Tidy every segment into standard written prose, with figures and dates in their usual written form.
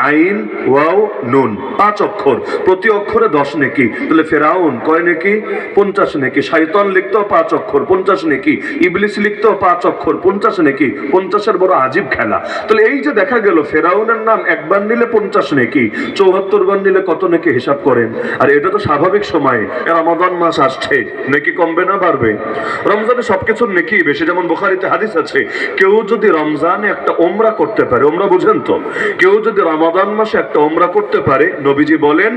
আইন ওয়াও নুন, 5 অক্ষর, প্রতি অক্ষরে 10 নেকি। তাহলে ফেরাউন কয় নেকি? 50 নেকি। শয়তান লিখতেও 5 অক্ষর, 50 নেকি। ইবলিস লিখতেও 5 অক্ষর, 50 নেকি। 50-এর বড় আজীব খেলা। তাহলে এই যে দেখা গেল ফেরাউনের নাম একবার নিলে 50 নেকি, 74 বার নিলে কত নেকি হিসাব করেন। আর এটা তো স্বাভাবিক সময়ে, রমাদান মাস আসছে, নেকি কমবে না বাড়বে? রমজানে সবকিছুর নেকি বেশি। যেমন বুখারীতে হাদিস আছে, কেউ যদি রমজানে একটা ওমরা করতে পারে, ওমরা বুঝেন তো, কেউ যদি রমাদান মাসে একটা ওমরা করতে পারে, নবীজি বলেন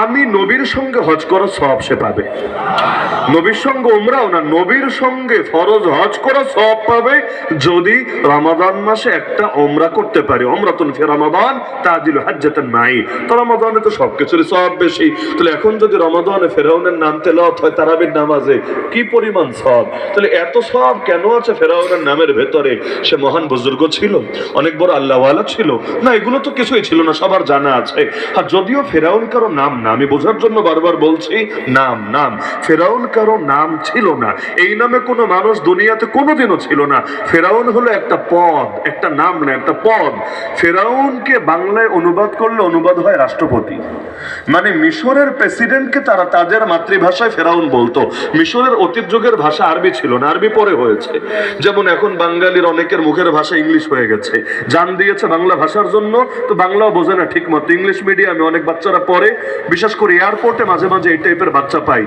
আমি নবীর সঙ্গে হজ করা সওয়াব সে পাবে। নবীর সঙ্গে ওমরাও না, নবীর সঙ্গে ফরজ হজ করা সওয়াব পাবে যদি রমাদান মাসে একটা ওমরা করতে পারে। ওমরাতুন ফি রমাদান তাজিলু হাজ্জাতান মাই। তো রমাদানে তো সবকিছুর সওয়াব বেশি। তাহলে এখন যদি রমাদানে ফেরাউনের নাম তেলাওয়াত হয় তারাবির নামাজে, কি পরিমাণ সওয়াব। তাহলে এত সওয়াব কেন আছে ফেরাউনের নামের ভেতরে? সে মহান বুজুর্গ ছিল, অনেক বড় আল্লাহওয়ালা ছিল না? এগুলো তো কিছুই ছিল না, সবার জানা আছে। আর যদিও ফেরাউন কারো নাম না, আমি বোঝার জন্য বারবার বলছি, নাম নাম ফেরাউন কারো নাম ছিল না। এই নামে কোনো মানুষ দুনিয়াতে কোনোদিনও ছিল না। ফেরাউন হলো একটা পদ, একটা নাম না, একটা পদ। ফেরাউনকে বাংলায় অনুবাদ করলে অনুবাদ হয় রাষ্ট্রপতি। মানে মিশরের প্রেসিডেন্টকে তারা তাদের মাতৃভাষায় ফেরাউন বলতো। মিশরের অতীত যুগের ভাষা আরবি ছিল না, আরবি পরে হয়েছে। যেমন এখন বাঙালির অনেকের মুখের ভাষা ইংলিশ হয়ে গেছে, জান দিয়েছে বাংলা ভাষার জন্য, তো বাংলাও বোঝে না ঠিক মতো। ইংলিশ মিডিয়ামে অনেক বাচ্চারা পড়ে, বিশেষ করে এয়ারপোর্টে মাঝে মাঝে এই টাইপের বাচ্চা পাই।